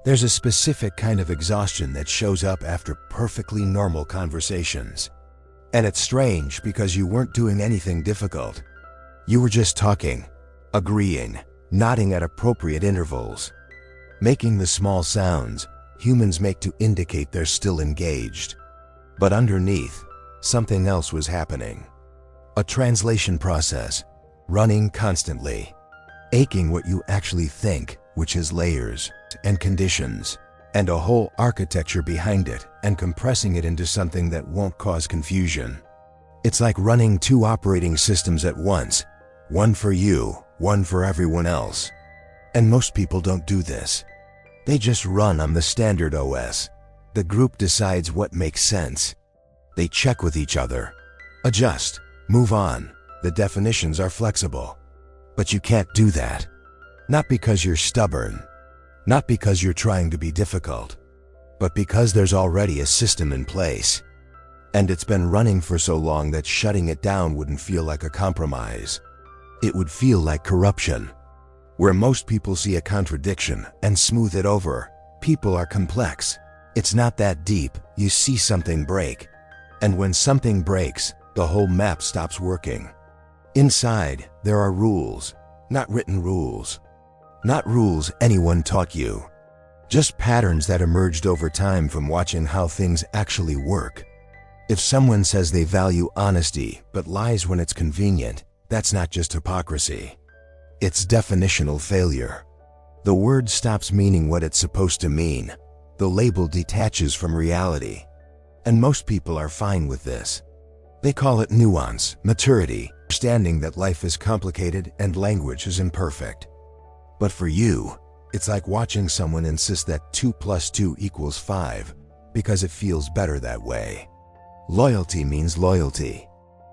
There's a specific kind of exhaustion that shows up after perfectly normal conversations. And it's strange because you weren't doing anything difficult. You were just talking, agreeing, nodding at appropriate intervals, making the small sounds humans make to indicate they're still engaged. But underneath, something else was happening. A translation process, running constantly, aching what you actually think, which is layers and conditions, and a whole architecture behind it, and compressing it into something that won't cause confusion. It's like running two operating systems at once, one for you, one for everyone else. And most people don't do this. They just run on the standard OS. The group decides what makes sense. They check with each other, adjust, move on. The definitions are flexible. But you can't do that. Not because you're stubborn, not because you're trying to be difficult, but because there's already a system in place. And it's been running for so long that shutting it down wouldn't feel like a compromise. It would feel like corruption. Where most people see a contradiction and smooth it over, people are complex. It's not that deep. You see something break. And when something breaks, the whole map stops working. Inside, there are rules, not written rules. Not rules anyone taught you. Just patterns that emerged over time from watching how things actually work. If someone says they value honesty but lies when it's convenient, that's not just hypocrisy. It's definitional failure. The word stops meaning what it's supposed to mean. The label detaches from reality. And most people are fine with this. They call it nuance, maturity, understanding that life is complicated and language is imperfect. But for you, it's like watching someone insist that 2 + 2 = 5 because it feels better that way. Loyalty means loyalty.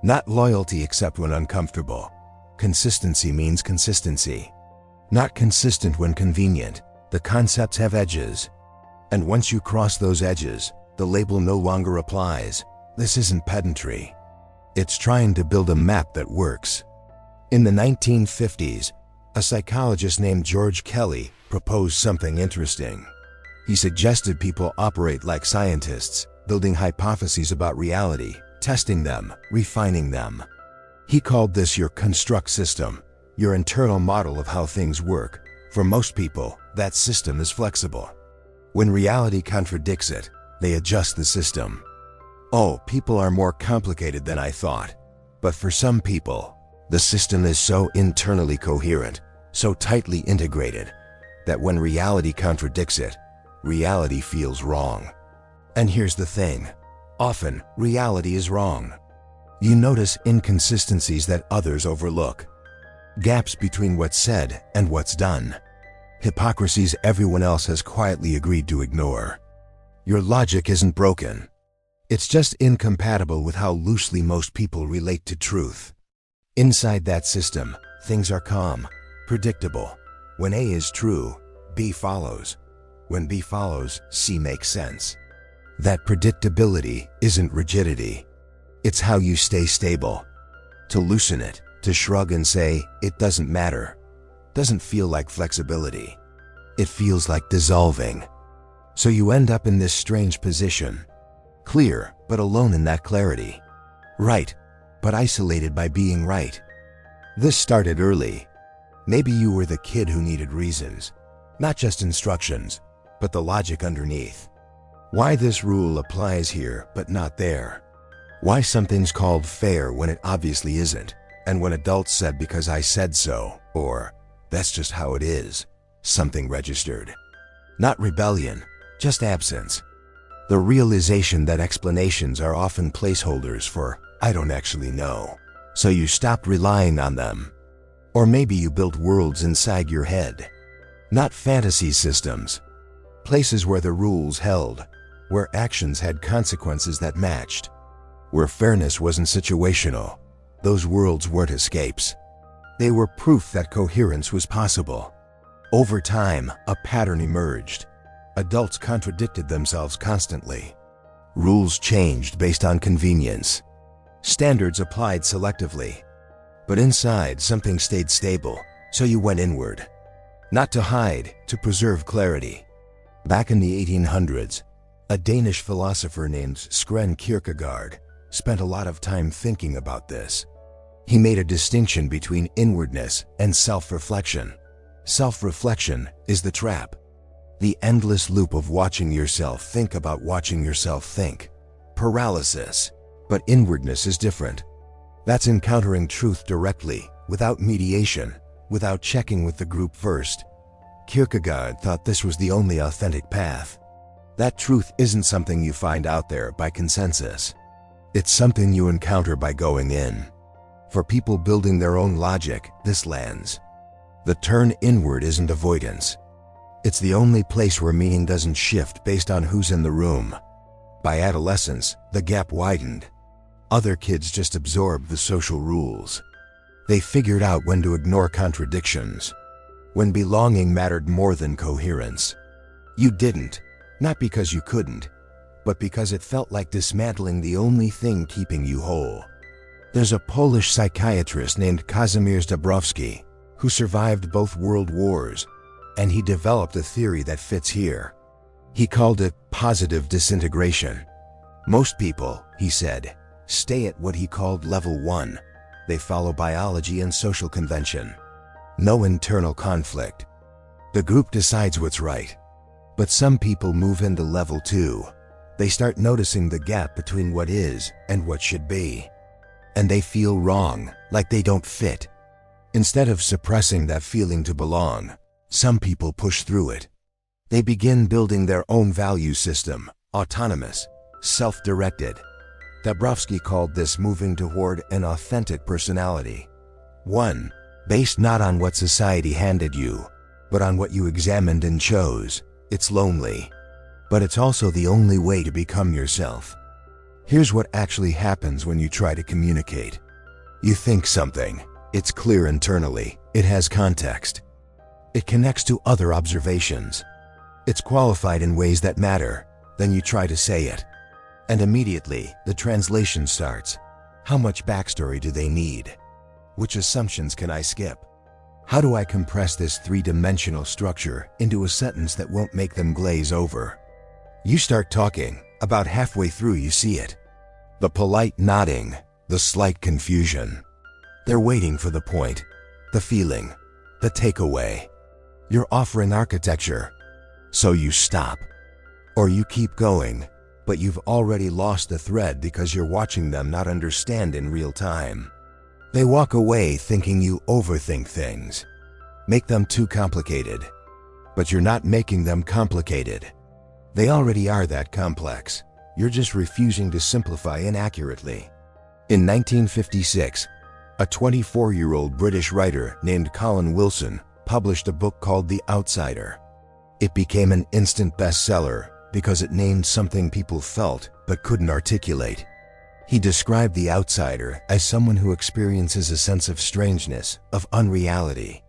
Not loyalty except when uncomfortable. Consistency means consistency. Not consistent when convenient. The concepts have edges. And once you cross those edges, the label no longer applies. This isn't pedantry. It's trying to build a map that works. In the 1950s, a psychologist named George Kelly proposed something interesting. He suggested people operate like scientists, building hypotheses about reality, testing them, refining them. He called this your construct system, your internal model of how things work. For most people, that system is flexible. When reality contradicts it, they adjust the system. Oh, people are more complicated than I thought. But for some people, the system is so internally coherent, so tightly integrated, that when reality contradicts it, reality feels wrong. And here's the thing. Often, reality is wrong. You notice inconsistencies that others overlook. Gaps between what's said and what's done. Hypocrisies everyone else has quietly agreed to ignore. Your logic isn't broken. It's just incompatible with how loosely most people relate to truth. Inside that system, things are calm, predictable. When A is true, B follows. When B follows, C makes sense. That predictability isn't rigidity. It's how you stay stable. To loosen it, to shrug and say, it doesn't matter, doesn't feel like flexibility. It feels like dissolving. So you end up in this strange position. Clear, but alone in that clarity. Right, but isolated by being right. This started early. Maybe you were the kid who needed reasons, not just instructions, but the logic underneath. Why this rule applies here but not there. Why something's called fair when it obviously isn't, and when adults said because I said so, or that's just how it is, something registered. Not rebellion, just absence. The realization that explanations are often placeholders for I don't actually know. So you stopped relying on them. Or maybe you built worlds inside your head. Not fantasy systems. Places where the rules held, where actions had consequences that matched, where fairness wasn't situational. Those worlds weren't escapes. They were proof that coherence was possible. Over time, a pattern emerged. Adults contradicted themselves constantly. Rules changed based on convenience. Standards applied selectively. But inside, something stayed stable, so you went inward. Not to hide, to preserve clarity. Back in the 1800s, a Danish philosopher named Søren Kierkegaard spent a lot of time thinking about this. He made a distinction between inwardness and self-reflection. Self-reflection is the trap, the endless loop of watching yourself think about watching yourself think. Paralysis. But inwardness is different. That's encountering truth directly, without mediation, without checking with the group first. Kierkegaard thought this was the only authentic path. That truth isn't something you find out there by consensus. It's something you encounter by going in. For people building their own logic, this lands. The turn inward isn't avoidance. It's the only place where meaning doesn't shift based on who's in the room. By adolescence, the gap widened. Other kids just absorbed the social rules. They figured out when to ignore contradictions, when belonging mattered more than coherence. You didn't, not because you couldn't, but because it felt like dismantling the only thing keeping you whole. There's a Polish psychiatrist named Kazimierz Dąbrowski who survived both world wars, and he developed a theory that fits here. He called it positive disintegration. Most people, he said, stay at what he called level 1. They follow biology and social convention. No internal conflict. The group decides what's right. But some people move into level 2. They start noticing the gap between what is and what should be. And they feel wrong, like they don't fit. Instead of suppressing that feeling to belong, some people push through it. They begin building their own value system, autonomous, self-directed. Dabrowski called this moving toward an authentic personality. One, based not on what society handed you, but on what you examined and chose. It's lonely, but it's also the only way to become yourself. Here's what actually happens when you try to communicate. You think something, it's clear internally, it has context. It connects to other observations. It's qualified in ways that matter. Then you try to say it. And immediately, the translation starts. How much backstory do they need? Which assumptions can I skip? How do I compress this three-dimensional structure into a sentence that won't make them glaze over? You start talking. About halfway through you see it. The polite nodding, the slight confusion. They're waiting for the point, the feeling, the takeaway. You're offering architecture. So you stop. Or you keep going, but you've already lost the thread because you're watching them not understand in real time. They walk away thinking you overthink things, make them too complicated. But you're not making them complicated. They already are that complex. You're just refusing to simplify inaccurately. In 1956, a 24-year-old British writer named Colin Wilson published a book called The Outsider. It became an instant bestseller because it named something people felt but couldn't articulate. He described the outsider as someone who experiences a sense of strangeness, of unreality.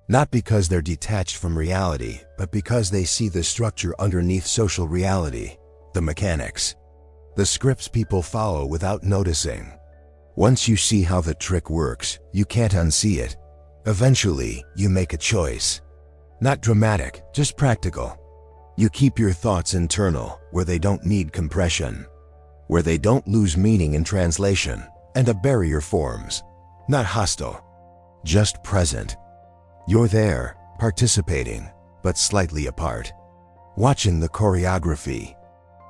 Not because they're detached from reality, but because they see the structure underneath social reality, the mechanics, the scripts people follow without noticing. Once you see how the trick works, you can't unsee it. Eventually, you make a choice. Not dramatic, just practical. You keep your thoughts internal, where they don't need compression, where they don't lose meaning in translation, and a barrier forms. Not hostile, just present. You're there, participating, but slightly apart. Watching the choreography,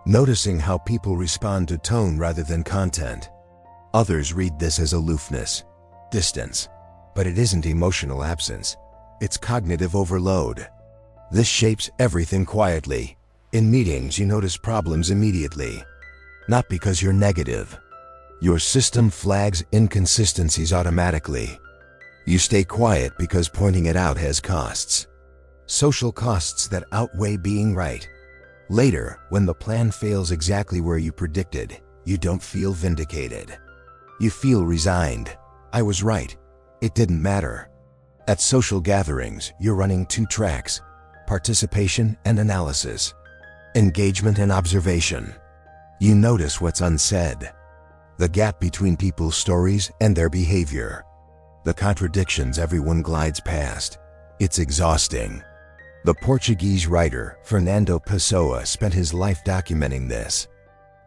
noticing how people respond to tone rather than content. Others read this as aloofness, distance, but it isn't emotional absence. It's cognitive overload. This shapes everything quietly. In meetings, you notice problems immediately. Not because you're negative. Your system flags inconsistencies automatically. You stay quiet because pointing it out has costs. Social costs that outweigh being right. Later, when the plan fails exactly where you predicted, you don't feel vindicated. You feel resigned. I was right. It didn't matter. At social gatherings, you're running two tracks: participation and analysis, engagement and observation. You notice what's unsaid, the gap between people's stories and their behavior, the contradictions everyone glides past. It's exhausting. The Portuguese writer Fernando Pessoa spent his life documenting this.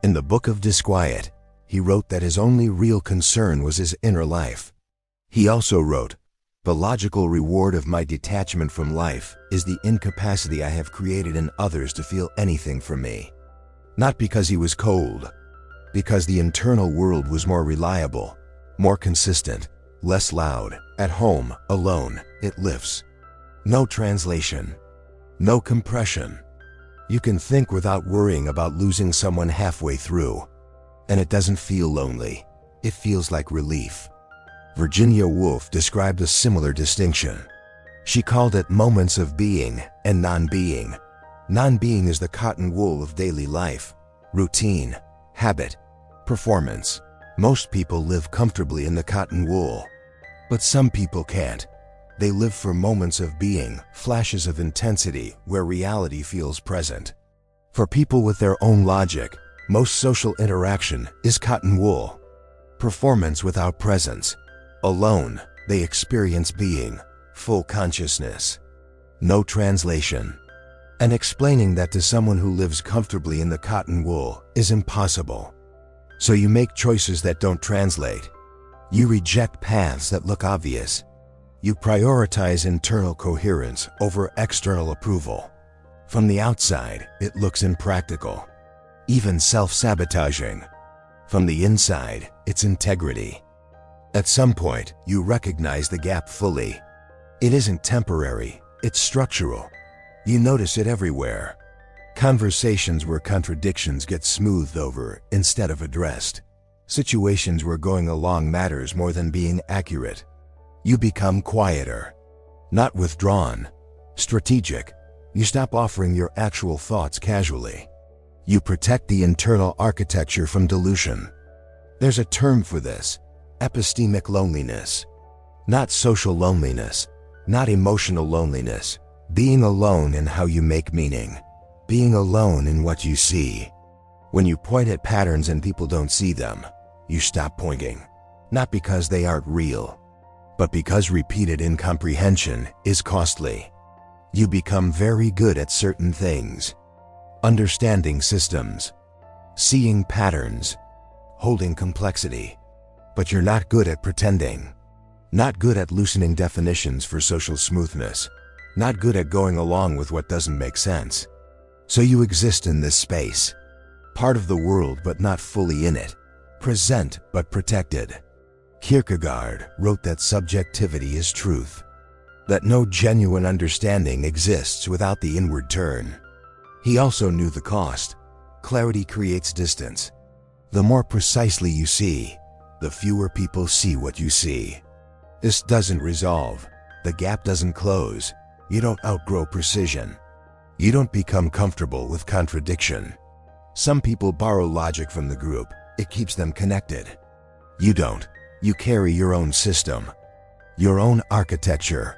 In the Book of Disquiet, he wrote that his only real concern was his inner life. He also wrote, "The logical reward of my detachment from life is the incapacity I have created in others to feel anything for me." Not because he was cold, because the internal world was more reliable, more consistent, less loud. At home, alone, it lifts. No translation, no compression. You can think without worrying about losing someone halfway through. And it doesn't feel lonely. It feels like relief. Virginia Woolf described a similar distinction. She called it moments of being and non-being. Non-being is the cotton wool of daily life, routine, habit, performance. Most people live comfortably in the cotton wool. But some people can't. They live for moments of being, flashes of intensity where reality feels present. For people with their own logic, most social interaction is cotton wool. Performance without presence. Alone, they experience being, full consciousness. No translation. And explaining that to someone who lives comfortably in the cotton wool is impossible. So you make choices that don't translate. You reject paths that look obvious. You prioritize internal coherence over external approval. From the outside, it looks impractical, even self-sabotaging. From the inside, it's integrity. At some point, you recognize the gap fully. It isn't temporary, it's structural. You notice it everywhere. Conversations where contradictions get smoothed over instead of addressed. Situations where going along matters more than being accurate. You become quieter, not withdrawn, strategic. You stop offering your actual thoughts casually. You protect the internal architecture from dilution. There's a term for this: epistemic loneliness. Not social loneliness, not emotional loneliness. Being alone in how you make meaning. Being alone in what you see. When you point at patterns and people don't see them, you stop pointing. Not because they aren't real, but because repeated incomprehension is costly. You become very good at certain things. Understanding systems, seeing patterns, holding complexity. But you're not good at pretending. Not good at loosening definitions for social smoothness. Not good at going along with what doesn't make sense. So you exist in this space. Part of the world but not fully in it. Present but protected. Kierkegaard wrote that subjectivity is truth. That no genuine understanding exists without the inward turn. He also knew the cost. Clarity creates distance. The more precisely you see, the fewer people see what you see. This doesn't resolve. The gap doesn't close. You don't outgrow precision. You don't become comfortable with contradiction. Some people borrow logic from the group. It keeps them connected. You don't. You carry your own system. Your own architecture.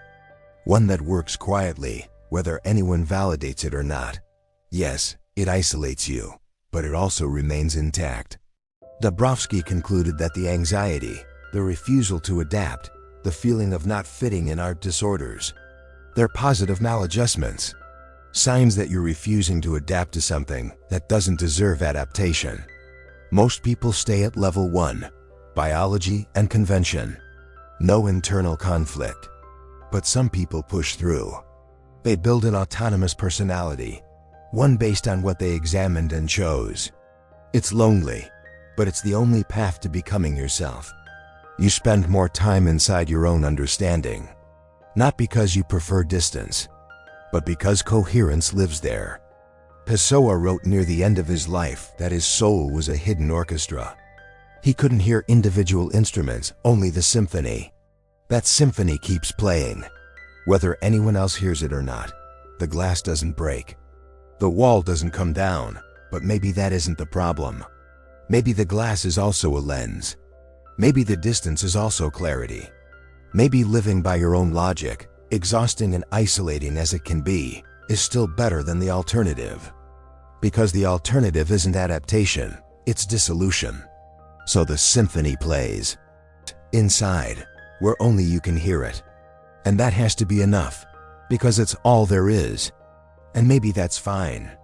One that works quietly, whether anyone validates it or not. Yes, it isolates you, but it also remains intact. Dabrowski concluded that the anxiety, the refusal to adapt, the feeling of not fitting in aren't disorders. They're positive maladjustments. Signs that you're refusing to adapt to something that doesn't deserve adaptation. Most people stay at level 1, biology and convention. No internal conflict. But some people push through. They build an autonomous personality, one based on what they examined and chose. It's lonely, but it's the only path to becoming yourself. You spend more time inside your own understanding. Not because you prefer distance, but because coherence lives there. Pessoa wrote near the end of his life that his soul was a hidden orchestra. He couldn't hear individual instruments, only the symphony. That symphony keeps playing. Whether anyone else hears it or not, the glass doesn't break. The wall doesn't come down, but maybe that isn't the problem. Maybe the glass is also a lens. Maybe the distance is also clarity. Maybe living by your own logic, exhausting and isolating as it can be, is still better than the alternative. Because the alternative isn't adaptation, it's dissolution. So the symphony plays. Inside, where only you can hear it. And that has to be enough. because it's all there is. And maybe that's fine.